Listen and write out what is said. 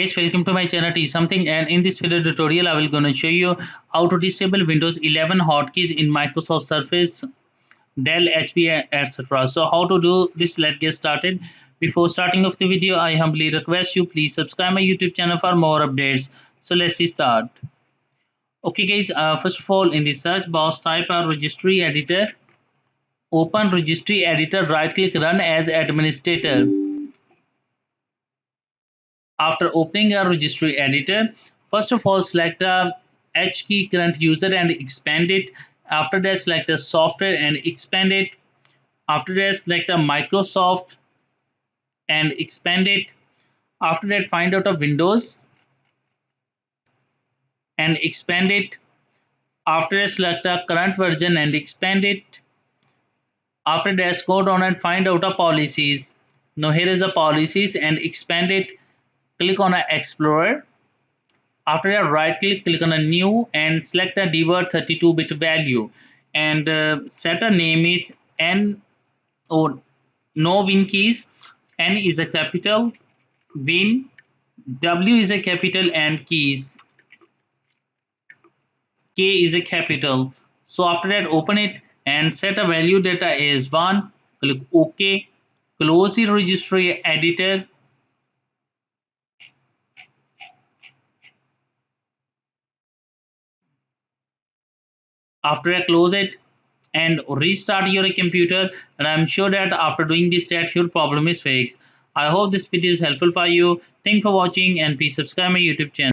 Guys, welcome to my channel Teach Something, and in this video tutorial I will gonna show you how to disable Windows 11 hotkeys in Microsoft Surface, Dell, HP, etc. So how to do this? Let's get started. Before starting off the video, I humbly request you please subscribe my YouTube channel for more updates. So let's start. Okay guys, first of all in the search box type a registry editor. Open registry editor, right click, run as administrator. After opening a registry editor, first of all select a H key current user and expand it. After that select a software and expand it. After that select a Microsoft and expand it. After that find out a Windows and expand it. After that select a current version and expand it. After that go down and find out a policies. Now here is a policies and expand it. Click on a Explorer. After that right click, click on a new and select a dword 32-bit value and set a name is N or no win keys. N is a capital, win, W is a capital and keys, K is a capital. So after that open it and set a value data is 1. Click OK. Close the registry editor. After I close it and restart your computer, and I'm sure that after doing this that your problem is fixed. I hope this video is helpful for you. Thanks for watching and please subscribe my YouTube channel.